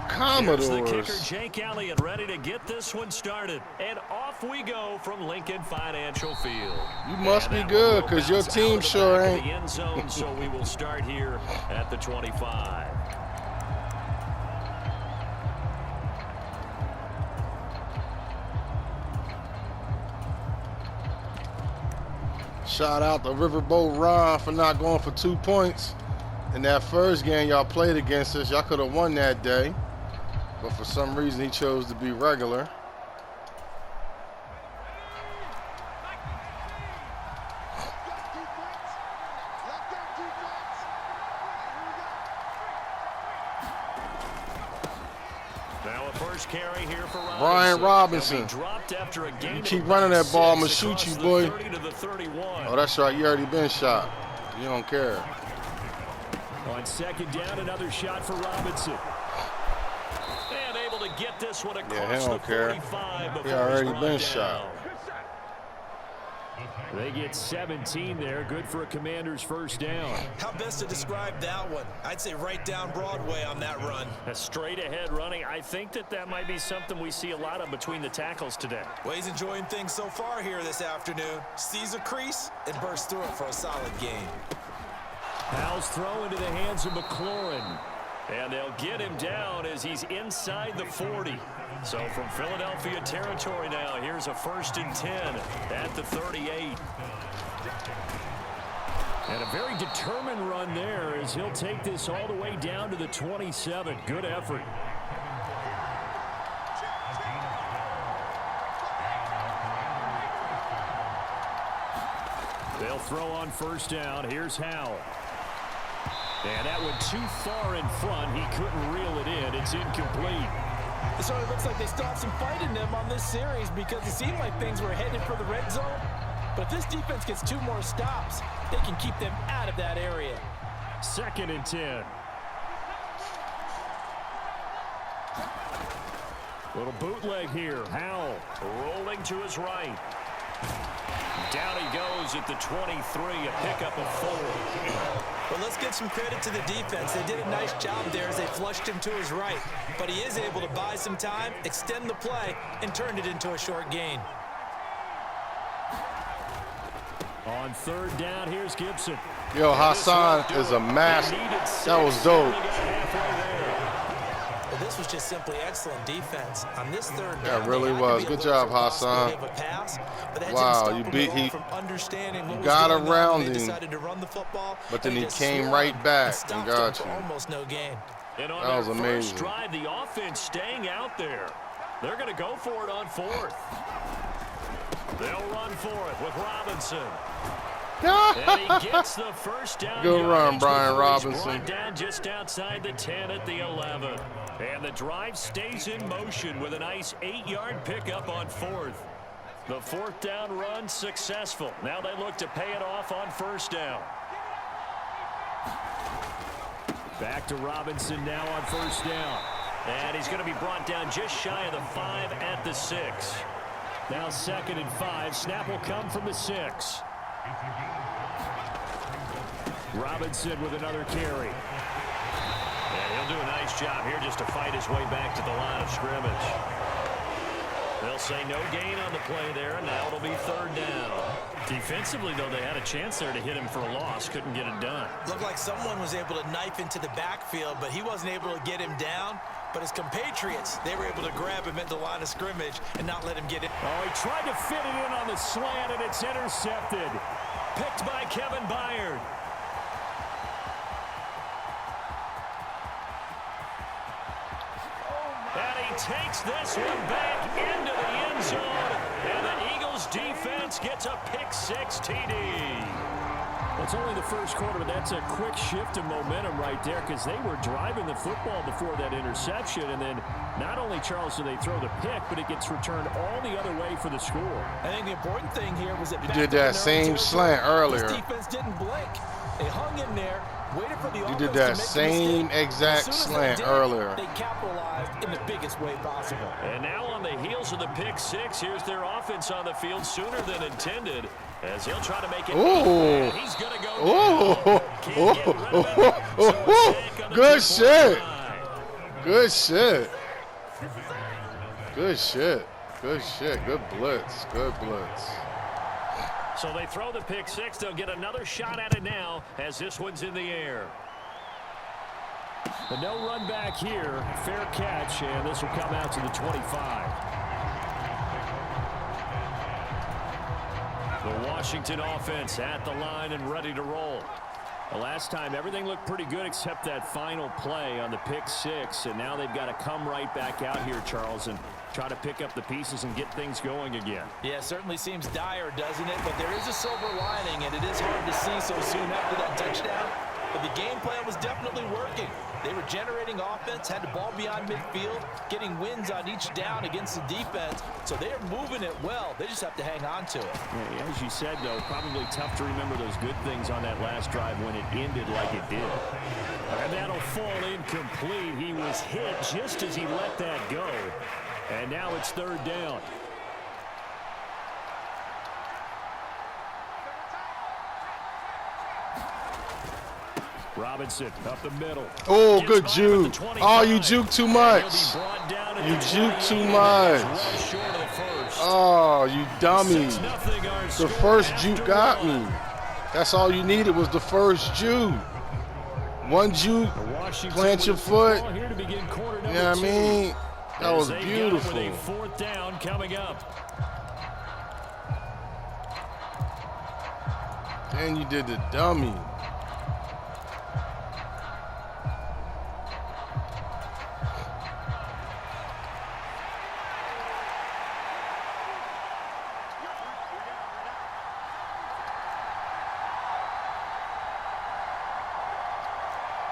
Commodores. Here's the kicker, Jake Elliott, ready to get this one started. And off we go from Lincoln Financial Field. You must be good because your team sure ain't. The end zone, so we will start here at the 25. Shout out to Riverboat Ron for not going for 2 points in that first game y'all played against us. Y'all could have won that day, but for some reason he chose to be regular. Now a first carry here for Brian Robinson. Dropped after a game. You keep running that ball, I'm going to shoot you, boy. Oh, that's right. You already been shot. You don't care. On second down, another shot for Robinson. And able to get this one across he don't care. He already been shot. They get 17 there. Good for a Commander's first down. How best to describe that one? I'd say right down Broadway on that run. A straight ahead running. I think that might be something we see a lot of between the tackles today. Well, he's enjoying things so far here this afternoon. Sees a crease and bursts through it for a solid gain. Powell's throw into the hands of McLaurin. And they'll get him down as he's inside the 40. So from Philadelphia territory now, here's a 1st and 10 at the 38. And a very determined run there as he'll take this all the way down to the 27. Good effort. They'll throw on first down. Here's Howell. And that went too far in front. He couldn't reel it in. It's incomplete. It sort of looks like they stopped some fight in them on this series because it seemed like things were headed for the red zone. But if this defense gets 2 more stops, they can keep them out of that area. 2nd and 10. Little bootleg here. Howell rolling to his right. Down he goes at the 23, a pickup of 4. Well, let's give some credit to the defense. They did a nice job there as they flushed him to his right. But he is able to buy some time, extend the play, and turn it into a short gain. On 3rd down, here's Gibson. Yo, Hassan is a master. That was dope. Well, this was just simply excellent defense. On this 3rd down, yeah, really was. Good job, Hassan. Wow, you got around him, but then he came right back and got you. Almost no gain. And on that was their amazing. First drive, the offense staying out there. They're going to go for it on 4th. They'll run for it with Robinson. And he gets the first down. Good run, Brian Robinson. Brought down just outside the 10 at the 11. And the drive stays in motion with a nice 8-yard pickup on 4th. The 4th down run successful. Now they look to pay it off on 1st down. Back to Robinson now on 1st down. And he's going to be brought down just shy of the 5 at the 6. Now 2nd and 5. Snap will come from the 6. Robinson with another carry. And he'll do a nice job here just to fight his way back to the line of scrimmage. They'll say no gain on the play there, and now it'll be 3rd down. Defensively, though, they had a chance there to hit him for a loss. Couldn't get it done. Looked like someone was able to knife into the backfield, but he wasn't able to get him down. But his compatriots, they were able to grab him at the line of scrimmage and not let him get in. Oh, he tried to fit it in on the slant, and it's intercepted. Picked by Kevin Byard. And he takes this one back into the end zone. And the Eagles defense gets a pick-6 TD. Well, it's only the first quarter, but that's a quick shift of momentum right there because they were driving the football before that interception. And then not only, Charles, do they throw the pick, but it gets returned all the other way for the score. I think the important thing here was that you did that same slant earlier. This defense didn't blink. They hung in there, waited for the offense. You did that same exact slant earlier. They capitalized in the biggest way possible. And now on the heels of the pick-6, here's their offense on the field sooner than intended. As he'll try to make it. Ooh. He's going to go. Good shit. Good shit. Good shit. Good shit. Good blitz. Good blitz. So they throw the pick six. They'll get another shot at it now as this one's in the air. But no run back here. Fair catch, and this will come out to the 25. The Washington offense at the line and ready to roll. The last time, everything looked pretty good except that final play on the pick six, and now they've got to come right back out here, Charles, and try to pick up the pieces and get things going again. Yeah, it certainly seems dire, doesn't it? But there is a silver lining, and it is hard to see so soon after that touchdown. But the game plan was definitely working. They were generating offense, had the ball beyond midfield, getting wins on each down against the defense. So they are moving it well. They just have to hang on to it. Yeah, as you said, though, probably tough to remember those good things on that last drive when it ended like it did. And that'll fall incomplete. He was hit just as he let that go. And now it's third down. Robinson up the middle. Oh, good juke. Oh, you juke too much. You juke too much. Oh, you dummy. The first juke got me. That's all you needed was the first juke. One juke, plant your foot. You know what I mean? That was beautiful. Fourth down coming up. And you did the dummy.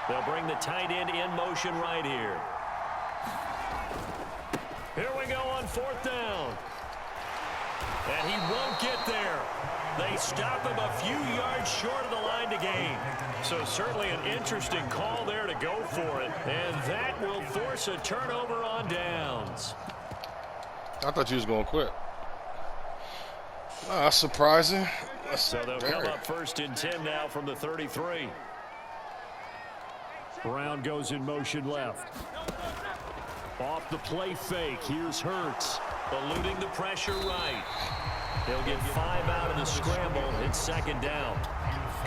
They'll bring the tight end in motion right here. Here we go on fourth down. And he won't get there. They stop him a few yards short of the line to gain. So certainly an interesting call there to go for it. And that will force a turnover on downs. I thought you was going to quit. That's surprising. So they'll come up first and 10 now from the 33. Brown goes in motion left. Off the play fake. Here's Hurts. Eluding the pressure right. He'll get 5 out of the scramble. It's second down.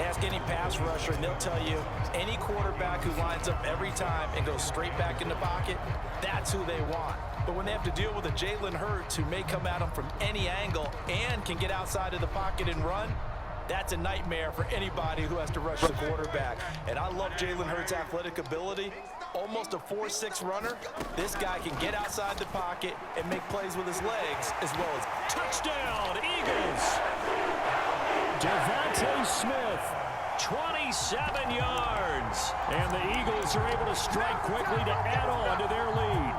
Ask any pass rusher, and they'll tell you any quarterback who lines up every time and goes straight back in the pocket, that's who they want. But when they have to deal with a Jalen Hurts who may come at them from any angle and can get outside of the pocket and run, that's a nightmare for anybody who has to rush the quarterback. And I love Jalen Hurts' athletic ability. Almost a 4.6 runner. This guy can get outside the pocket and make plays with his legs as well as touchdown, Eagles. Devontae Smith, 27 yards. And the Eagles are able to strike quickly to add on to their lead.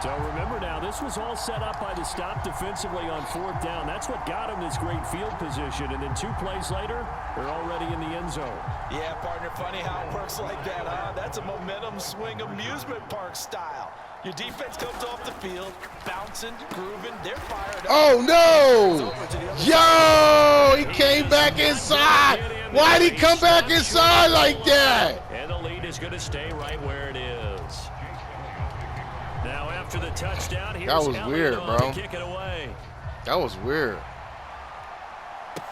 So remember now, this was all set up by the stop defensively on fourth down. That's what got them this great field position. And then 2 plays later, they're already in the end zone. Yeah, partner, funny how it works like that, huh? That's a momentum swing amusement park style. Your defense comes off the field, bouncing, grooving, they're fired up. Oh, no! Yo! He came back inside! Why'd he come back inside like that? And the lead is going to stay right where it is. Now after the touchdown, here's that was weird, bro. Kick it away. That was weird.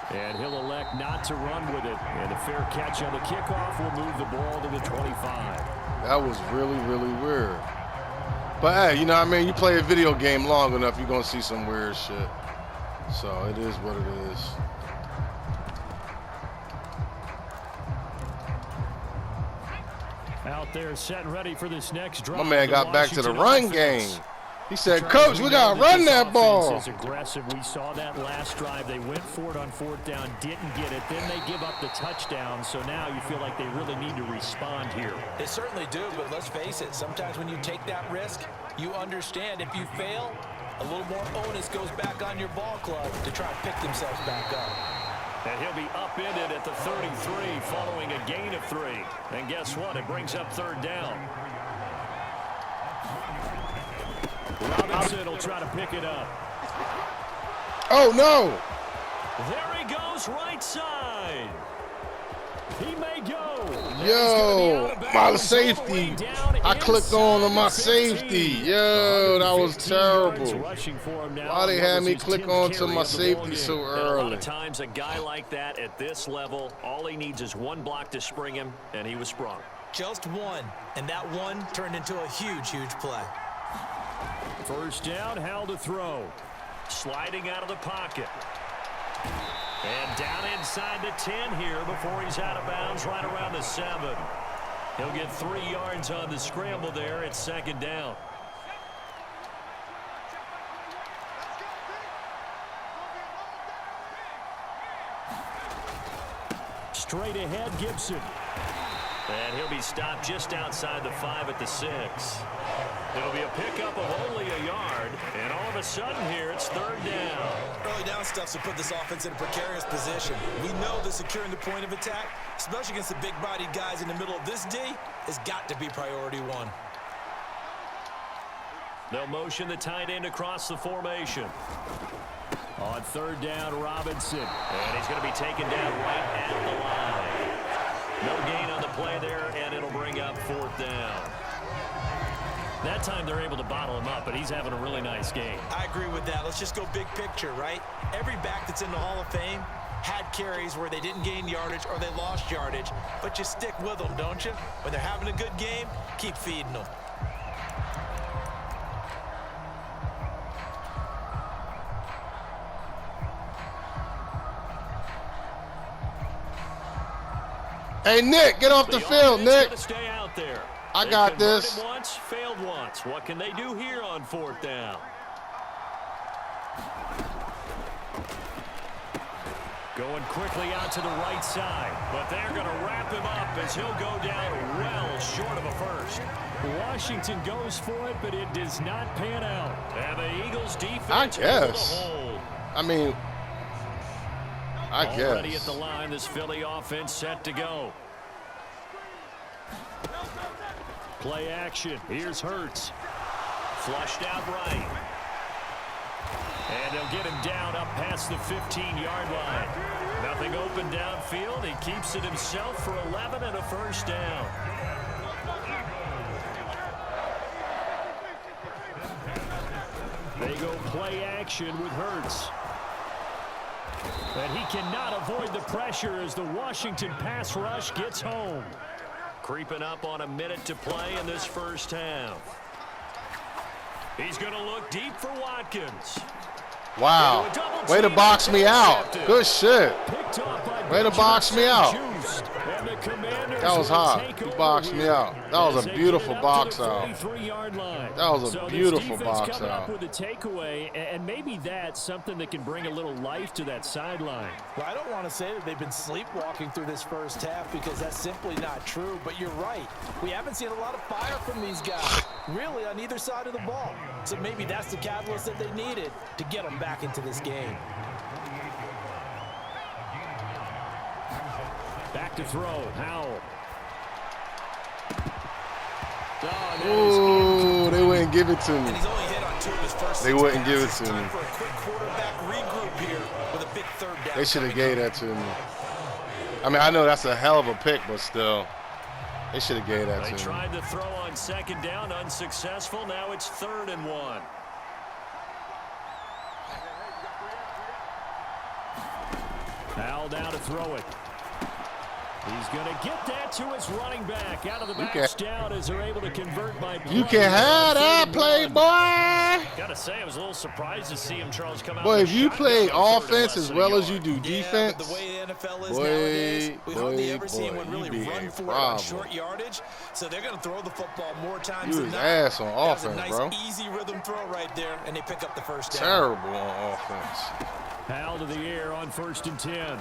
And he'll elect not to run with it. And a fair catch on the kickoff will move the ball to the 25. That was really, really weird. But hey, you know what I mean? You play a video game long enough, you're going to see some weird shit. So it is what it is. Out there set and ready for this next drive. My man got back to the run game. He said, Coach, we got to run that ball. Is aggressive. We saw that last drive. They went for it on fourth down, didn't get it. Then they give up the touchdown. So now you feel like they really need to respond here. They certainly do, but let's face it. Sometimes when you take that risk, you understand if you fail, a little more onus goes back on your ball club to try and pick themselves back up. And he'll be upended at the 33 following a gain of 3. And guess what? It brings up third down. Robinson will try to pick it up. Oh, no. There he goes right side. He may go. Yo, my safety. I clicked on my safety. Yo, that was terrible. Why they had me click on to my safety so early? A lot of times a guy like that at this level, all he needs is one block to spring him, and he was sprung. Just one, and that one turned into a huge, huge play. First down, Howell to throw. Sliding out of the pocket. And down inside the 10 here before he's out of bounds right around the 7. He'll get 3 yards on the scramble there at second down. Straight ahead, Gibson. And he'll be stopped just outside the 5 at the 6. It'll be a pickup of only a yard, and all of a sudden here, it's third down. Early down stuff to put this offense in a precarious position. We know that securing the point of attack, especially against the big-bodied guys in the middle of this D, has got to be priority one. They'll motion the tight end across the formation. On third down, Robinson. And he's going to be taken down right at the line. No gain on the play there, and it'll bring up fourth down. That time they're able to bottle him up, but he's having a really nice game. I agree with that. Let's just go big picture, right? Every back that's in the Hall of Fame had carries where they didn't gain yardage or they lost yardage, but you stick with them, don't you? When they're having a good game, keep feeding them. Hey, Nick, get off the field, Nick. Stay out there. I got this. Once, failed once. What can they do here on fourth down? Going quickly out to the right side, but they're going to wrap him up as he'll go down well short of a first. Washington goes for it, but it does not pan out. And the Eagles defense I guess. able to hold. I mean, I guess. Already at the line, this Philly offense set to go. Play action. Here's Hurts. Flushed out right. And they'll get him down up past the 15-yard line. Nothing open downfield. He keeps it himself for 11 and a first down. They go play action with Hurts. And he cannot avoid the pressure as the Washington pass rush gets home. Creeping up on a minute to play in this first half. He's going to look deep for Watkins. Wow. Way to box me out. Good shit. Way to box me out. That was hot. He boxed me out. That was a beautiful box out. That was a beautiful box out. With a takeaway, and maybe that's something that can bring a little life to that sideline. Well, I don't want to say that they've been sleepwalking through this first half because that's simply not true, but you're right. We haven't seen a lot of fire from these guys, really, on either side of the ball. So maybe that's the catalyst that they needed to get them back into this game. Back to throw, Howell. Ooh, they wouldn't give it to me. And he's only hit on 2 of his first They wouldn't give it to me. for a quick quarterback regroup here with a big third down. They should have gave that to me. I mean, I know that's a hell of a pick, but still, they should have gave that to me. They tried to throw on second down, unsuccessful. Now it's 3rd and 1. Howell down to throw it. He's going to get that to his running back out of the back down as they're able to convert by You can have that play, boy. Gotta say, I was a little surprised to see him, Charles, come out. Boy, if you play offense as well as you do defense, but the way the NFL is nowadays, we hardly ever see anyone really run for it on short yardage. So they're going to throw the football more times than not. Ass on offense, nice, bro. Easy rhythm throw right there, and they pick up the first down. Terrible on offense. Howell to the air on 1st and 10.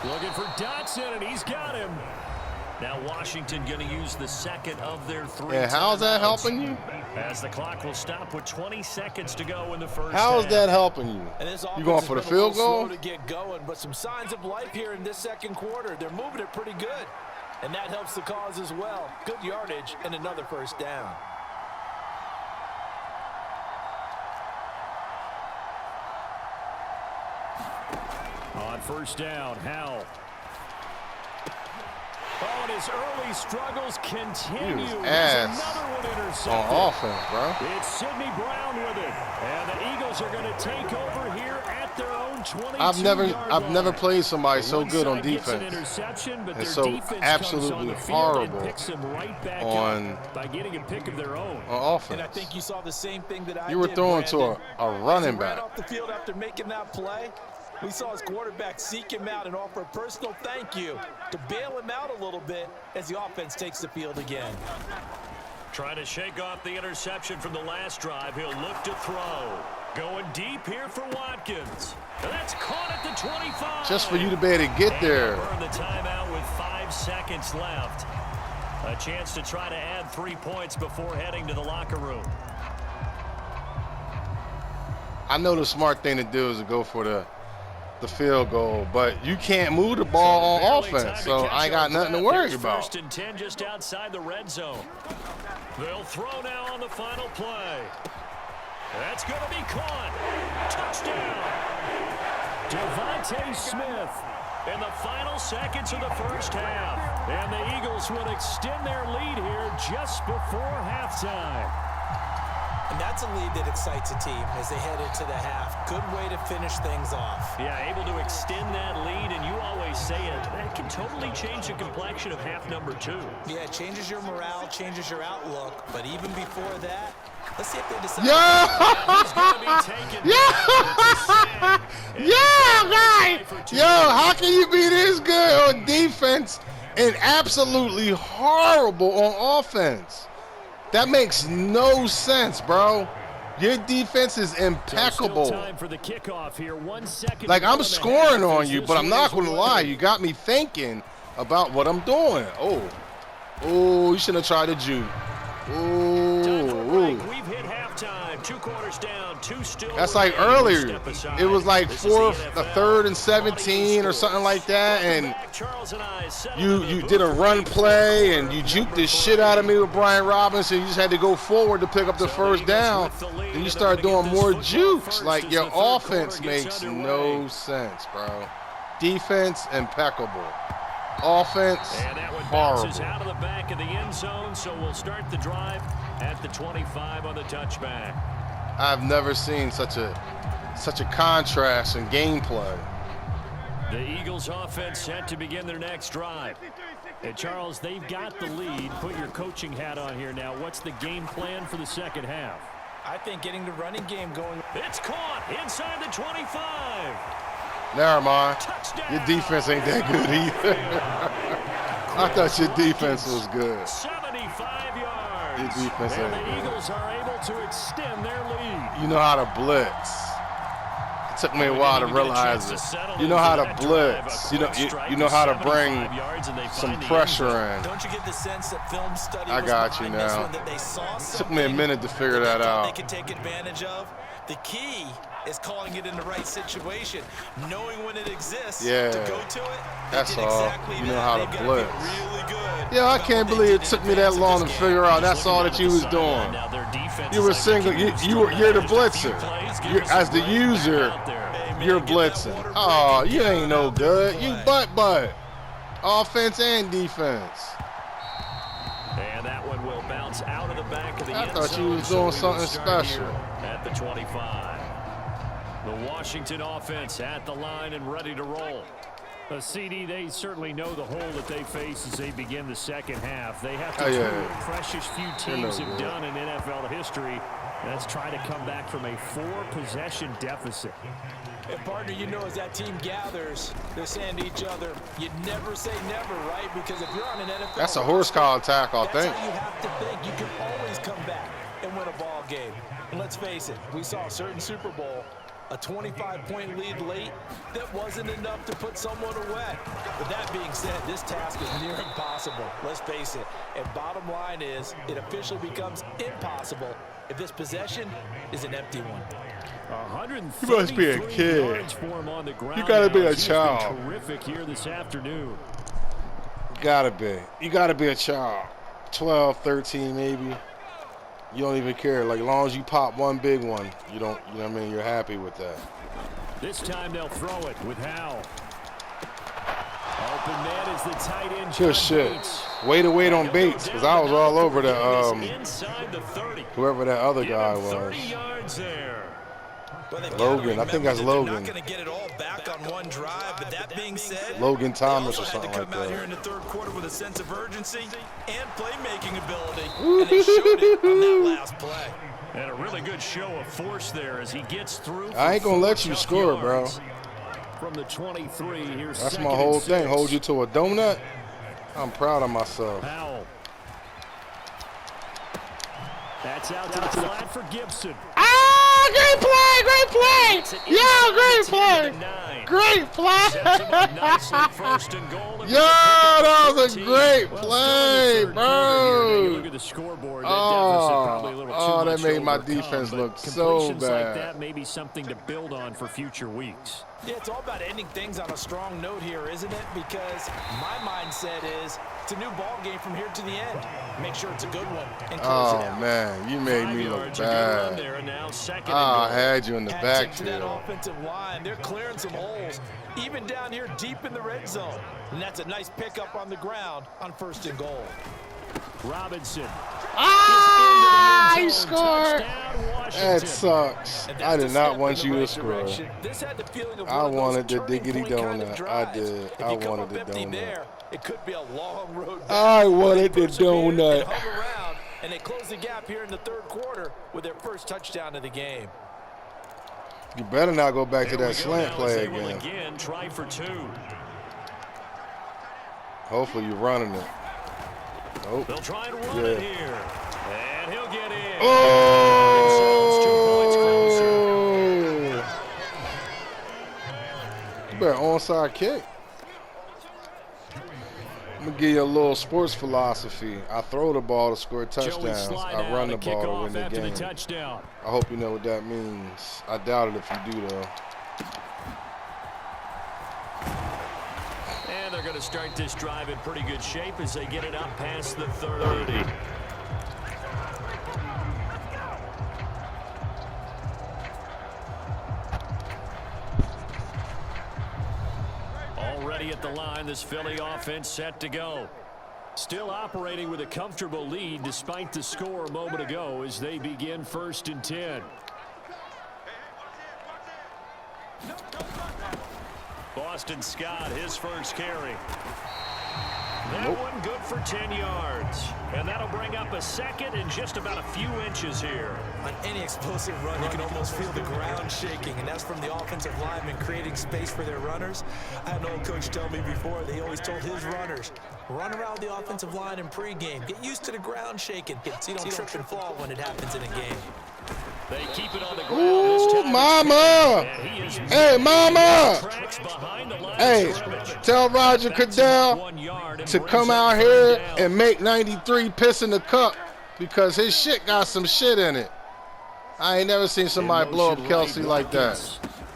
Looking for Dotson, and he's got him. Now Washington going to use the second of their 3. And how's that helping you? As the clock will stop with 20 seconds to go in the first How's half. that helping you? You going for the field goal? To get going, but some signs of life here in this second quarter. They're moving it pretty good, and that helps the cause as well. Good yardage and another first down. On first down, Howell. Oh, and his early struggles continue. He was ass another one intercepted. on offense, bro. It's Sidney Brown with it. And the Eagles are going to take over here at their own 22-yard I've never line. played somebody so good on Gets an defense. interception, but And their so defense absolutely comes on the field horrible and picks them right back on up by getting a pick of their own. On offense. And I think you saw the same thing that I did. You were throwing to a running As he ran back. off the field after making that play. We saw his quarterback seek him out and offer a personal thank you to bail him out a little bit as the offense takes the field again. Trying to shake off the interception from the last drive. He'll look to throw. Going deep here for Watkins. And that's caught at the 25. Just for you to be able to get there. Burn the timeout with 5 seconds left. A chance to try to add 3 points before heading to the locker room. I know the smart thing to do is to go for the field goal, but you can't move the ball on offense, so I got nothing to worry about. First and 10 just outside the red zone. They'll throw now on the final play. That's going to be caught. Touchdown. Devontae Smith in the final seconds of the first half. And the Eagles will extend their lead here just before halftime. And that's a lead that excites a team as they head into the half. Good way to finish things off. Yeah, able to extend that lead, and you always say it, that can totally change the complexion of half number 2. Yeah, it changes your morale, changes your outlook. But even before that, let's see if they decide. Yo, how can you be this good on defense and absolutely horrible on offense? That makes no sense, bro. Your defense is impeccable. Time for the kickoff here. 1 second. Like, I'm scoring on you, but I'm not going to lie. You got me thinking about what I'm doing. Oh, you shouldn't have tried to juke. We've hit halftime. 2 quarters down, 2 still. That's like earlier. It was like the 3rd and 17 or something like that, and you did a run play and you juked the shit out of me with Brian Robinson. You just had to go forward to pick up the first down, and you start doing more jukes. Like, your offense makes no sense, bro. Defense impeccable. Offense horrible. Out of the back of the end zone, so we'll start the drive at the 25 on the touchback. I've never seen such a contrast in gameplay. The Eagles offense set to begin their next drive. And Charles, they've got the lead. Put your coaching hat on here now. What's the game plan for the second half? I think getting the running game going. It's caught inside the 25. Never mind. Touchdown. Your defense ain't that good either. I thought your defense was good. 75 yards. Your defense ain't and the good. Eagles are able to extend their lead. You know how to blitz. It took me a while to realize it. You know how to blitz. You know how to bring some pressure in. Don't you get the sense that film study I got you now. It took me a minute to figure that out. They can take advantage of. The key is calling it in the right situation, knowing when it exists to go to it. That's all. Exactly you know how to blitz. Really good. Yeah, I can't believe it took me that long to figure out that's all that you was doing. You were single. You're the blitzer. As the user, you're blitzing. Oh, you ain't no good. You butt. Offense and defense. And that one will bounce out of the back of the end I thought you zone, was doing so we will something start special. here at the 25. The Washington offense at the line and ready to roll. CD, they certainly know the hole that they face as they begin the second half. They have to do what precious few teams have done in NFL history. That's try to come back from a 4-possession deficit. And partner, you know, as that team gathers, they're saying to each other, you never say never, right? Because if you're on an NFL, That's a horse collar tackle, I think. That's how you have to think. You can always come back and win a ball game. And let's face it, we saw a certain Super Bowl, a 25-point lead late, that wasn't enough to put someone away. But that being said, this task is near impossible. Let's face it. And bottom line is, it officially becomes impossible if this possession is an empty one. You must be a kid. You gotta be a child. Terrific here this afternoon. Gotta be. You gotta be a child. 12, 13 maybe. You don't even care. Like, as long as you pop one big one, you know what I mean? You're happy with that. This time they'll throw it with Howell. Oh, open man as the tight end. Good shit. Way to wait on Bates, because I was all over the whoever that other guy was. 30 yards there. Logan, I think that's Logan. They're not going to get it all back on one drive, but that being said, Logan Thomas or they also something had to like come out that. here in the third quarter with a sense of urgency and playmaking ability, and they showed it on that last play. And a really good show of force there as he gets through. I ain't gonna let you score, bro. From the 23, here's That's my whole thing. Hold you to a donut. I'm proud of myself. Powell. That's out to the flat for Gibson. Ah, great play, great play. Yeah, great play. Great play. Yo, that was a great play, bro. Look at the scoreboard. Oh, that made my defense look so bad. Like that may be something to build on for future weeks. Yeah, it's all about ending things on a strong note here, isn't it? Because my mindset is it's a new ball game from here to the end. Make sure it's a good one and close it out. Oh, man, you made me look bad. I had you in the backfield. That offensive line, they're clearing some holes, even down here deep in the red zone. And that's a nice pickup on the ground on 1st and goal. Robinson. Ah, he scored. That sucks. I did not want you to score. I wanted the diggity donut. I did. I wanted the donut. It could be a long road. I wanted the donut. And they close the gap here in the third quarter with their first touchdown of the game. You better not go back to that slant play again. Try for 2. Hopefully you're running it. Nope. They'll try and run it here. And he'll get in. Oh! You better onside kick. I'm going to give you a little sports philosophy. I throw the ball to score touchdowns. I run the ball to win the game. I hope you know what that means. I doubt it if you do, though. And they're going to start this drive in pretty good shape as they get it up past the 30. Already at the line, this Philly offense set to go. Still operating with a comfortable lead despite the score a moment ago as they begin 1st and 10. Boston Scott, his first carry. That one good for 10 yards. And that'll bring up a second and just about a few inches here. On any explosive run, you can almost feel the ground shaking, and that's from the offensive linemen creating space for their runners. I had an old coach tell me before, they always told his runners, run around the offensive line in pregame. Get used to the ground shaking so you don't trip and fall when it happens in a game. They keep it on the ground this time. Mama! Hey, Mama! Hey, tell Roger Goodell to come out here and make 93 piss in the cup because his shit got some shit in it. I ain't never seen somebody blow up Kelsey like that.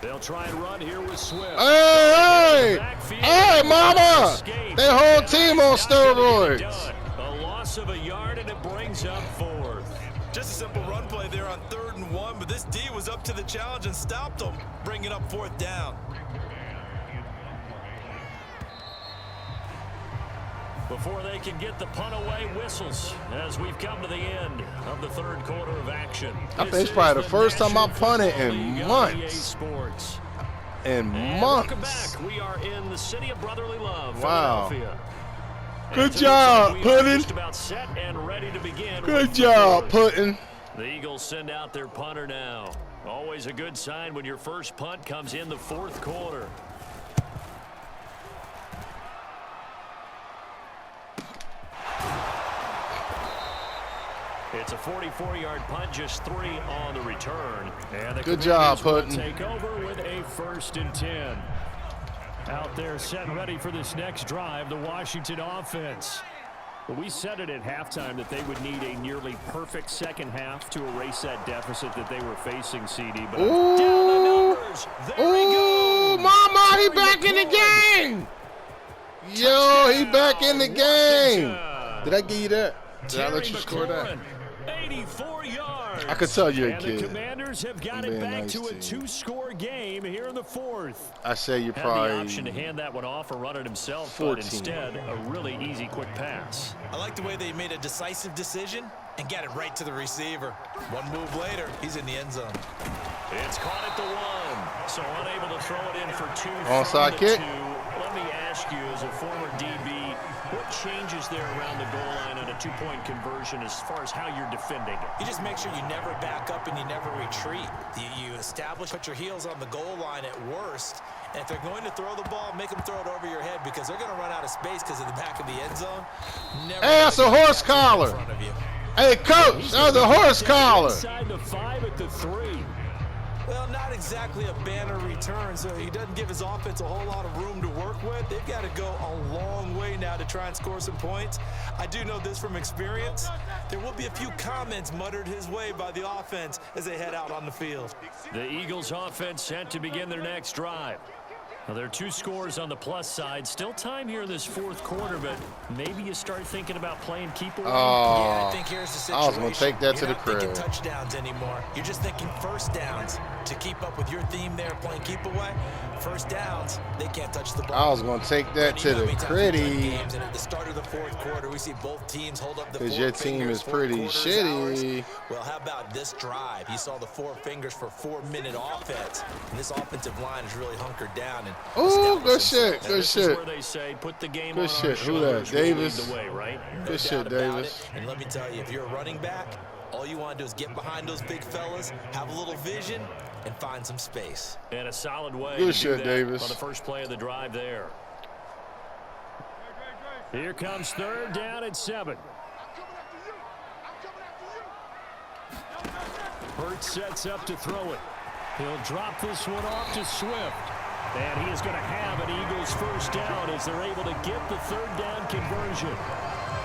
They'll try and run here with Swift. Hey, hey, Mama! Their whole team on steroids. A loss of a yard and it brings up 4th. Just a simple run play there on 3rd and 1, but this D was up to the challenge and stopped them, bringing up 4th down. Before they can get the punt away, whistles as we've come to the end of the 3rd quarter of action. I think it's probably the first time I punted in months. In months. Welcome back. We are in the city of brotherly love, wow. Philadelphia. Good job, Puddin'. Just about set and ready to begin. Good job, Puddin'. The Eagles send out their punter now. Always a good sign when your first punt comes in the 4th quarter. It's a 44-yard punt, just 3 on the return. And the good job, Puddin'. Take over with a 1st and 10. Out there set ready for this next drive, the Washington offense. Well, we said it at halftime that they would need a nearly perfect second half to erase that deficit that they were facing, CD. But down the numbers. There he goes. Mama, he back in the game. Yo, he back in the game. Did I give you that? Did I let you score that? 84 yards. I could tell you're a and kid. The Commanders have got it back to a two-score game here in the fourth. I say you're probably had the option to hand that one off or run it himself, 14. but instead a really easy quick pass. I like the way they made a decisive decision and got it right to the receiver. One move later, he's in the end zone. It's caught at the 1, so unable to throw it in for 2. Onside kick. 2. Let me ask you, as a former DB, what changes there around the goal line on a two-point conversion as far as how you're defending it? You just make sure you never back up and you never retreat. You establish, put your heels on the goal line at worst, and if they're going to throw the ball, make them throw it over your head because they're going to run out of space because of the back of the end zone. Hey, that's a horse collar. Hey, coach, that was a horse collar. Inside the 5 at the 3. Well, not exactly a banner return, so he doesn't give his offense a whole lot of room to work with. They've got to go a long way now to try and score some points. I do know this from experience. There will be a few comments muttered his way by the offense as they head out on the field. The Eagles offense set to begin their next drive. Well, there are 2 scores on the plus side. Still time here in this fourth quarter, but maybe you start thinking about playing keep away. Yeah, I think here's the situation. I was going to take that to the crib. You're not thinking touchdowns anymore. You're just thinking first downs. To keep up with your theme there, playing keep away, first downs, they can't touch the ball. I was going to take that to the critty. And at the start of the fourth quarter, we see both teams hold up the 4 Because your team is pretty shitty. Well, how about this drive? You saw the 4 fingers for 4-minute offense. And this offensive line is really hunkered down. Oh, good shit. Good This shit. is where they say, put the game Good on shit. our Who that? shoulders, we'll lead Davis? the way, right? Good shit, Davis. And let me tell you, if you're a running back, all you want to do is get behind those big fellas, have a little vision, and find some space. And a solid way Good to shit, do that Davis. on the first play of the drive there. Here comes third down at 7. Hurts sets up to throw it. He'll drop this one off to Swift. And he is going to have an Eagles first down as they're able to get the third down conversion.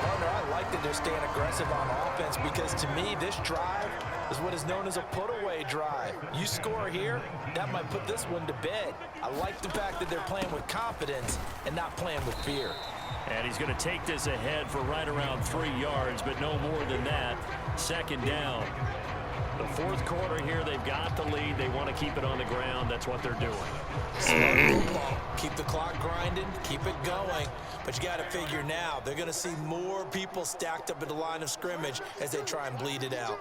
Partner, I like that they're staying aggressive on offense because to me, this drive is what is known as a put-away drive. You score here, that might put this one to bed. I like the fact that they're playing with confidence and not playing with fear. And he's going to take this ahead for right around 3 yards, but no more than that. Second down. The fourth quarter here, they've got the lead. They want to keep it on the ground. That's what they're doing. Smart football. Keep the clock grinding, keep it going. But you got to figure now, they're going to see more people stacked up at the line of scrimmage as they try and bleed it out.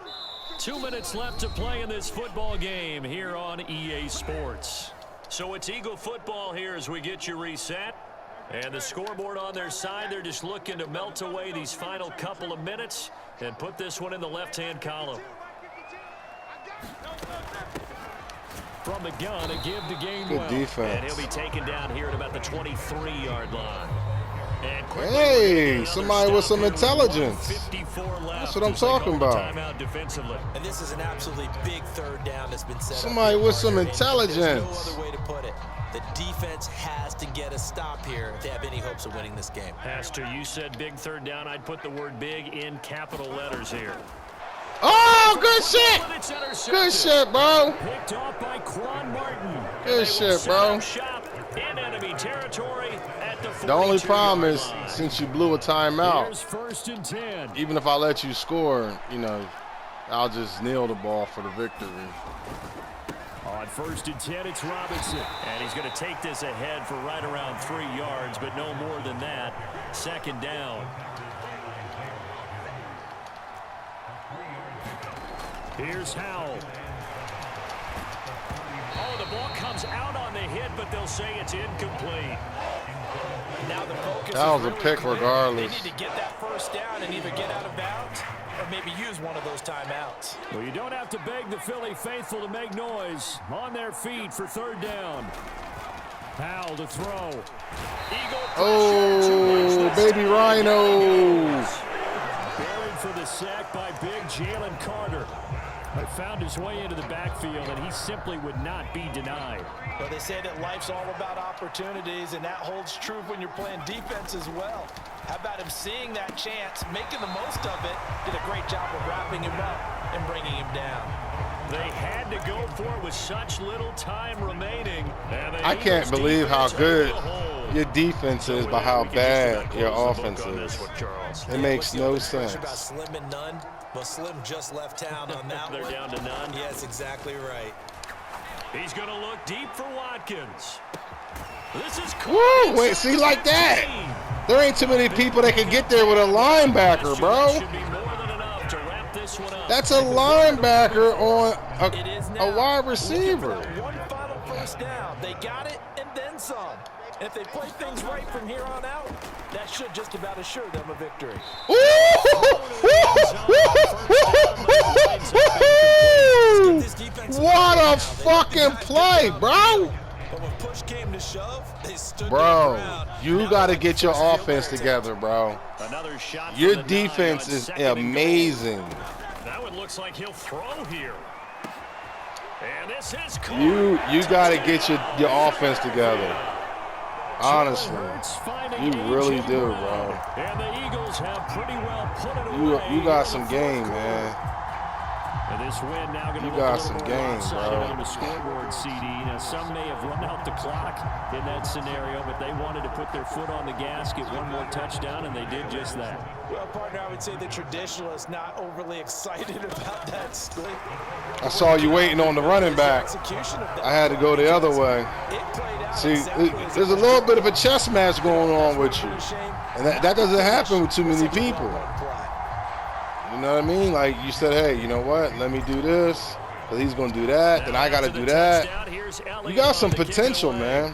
2 minutes left to play in this football game here on EA Sports. So it's Eagle football here as we get you reset. And the scoreboard on their side, they're just looking to melt away these final couple of minutes and put this one in the left-hand column. From the gun, a give to Gainwell. Good defense. And he'll be taken down here at about the 23-yard line. And Hey, somebody with some intelligence. 54 left. That's what I'm talking about. Timeout defensively. And this is an absolutely big third down that's been set Somebody up. with some There's intelligence. no other way to put it. The defense has to get a stop here if they have any hopes of winning this game. Pastor, you said big third down. I'd put the word big in capital letters here. Oh, good shit. But it's intercepted. Good shit, bro. Picked off by Quan Martin. Good shit, bro. Shop in enemy territory at the The only 42-yard problem is, line. since you blew a timeout, Here's first and 10. even if I let you score, you know, I'll just kneel the ball for the victory. On first and 10, it's Robinson. And he's going to take this ahead for right around 3 yards, but no more than that. Second down. Here's Howell. Oh, the ball comes out on the hit, but they'll say it's incomplete. Now the focus That was is a really pick clear. regardless. They need to get that first down and either get out of bounds or maybe use one of those timeouts. Well, you don't have to beg the Philly faithful to make noise. On their feet for third down. Howell to throw. Eagle Oh, baby Rhino. Buried for the sack by big Jalen Carter. But found his way into the backfield, and he simply would not be denied. Well, they say that life's all about opportunities, and that holds true when you're playing defense as well. How about him seeing that chance, making the most of it, did a great job of wrapping him up and bringing him down. They had to go for it with such little time remaining. I can't believe how good your defense is by how bad your offense is. It makes no sense. About Slim and none. Well, Slim just left town on that They're one. down to none. Yes, exactly right. He's going to look deep for Watkins. This is Woo! Wait, see, like that. There ain't too many people that can get there with a linebacker, bro. That's a linebacker on a wide receiver. One final first down. They got it and then some. And if they play things right from here on out, that should just about assure them a victory. What a fucking play, bro. But when push came to shove, they stood Bro, their ground. you got to get your offense together, bro. Another shot. Your defense is amazing. Now it looks like he'll throw here. And this is You got to get your offense together. Honestly, you really do, bro. And the Eagles have pretty well put it away. You got some game, man. And this win now going to You got some game, bro. on the scoreboard, CD. Now, some may have run out the clock in that scenario, but they wanted to put their foot on the gas, get one more touchdown, and they did just that. Well, partner, I would say the traditionalist not overly excited about that split. I saw you waiting on the running back. I had to go the other way. See, there's a little bit of a chess match going on with you. And that doesn't happen with too many people. You know what I mean? Like you said, hey, you know what? Let me do this. But he's going to do that. Then I got to do that. You got some potential, man.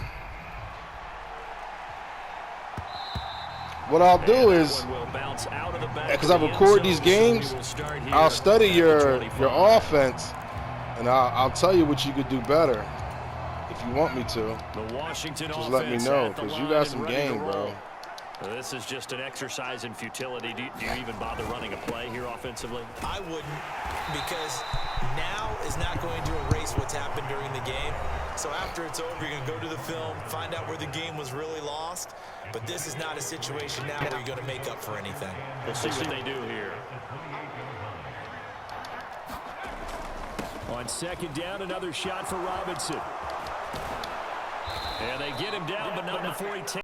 What I'll do is, because I record these games, I'll study your offense, and I'll tell you what you could do better. If you want me to, just let me know, because you got some game, bro. This is just an exercise in futility. Do you even bother running a play here offensively? I wouldn't, because now is not going to erase what's happened during the game. So after it's over, you're going to go to the film, find out where the game was really lost. But this is not a situation now where you're going to make up for anything. We'll see what they do here. On second down, another shot for Robinson. And they get him down, but not before he takes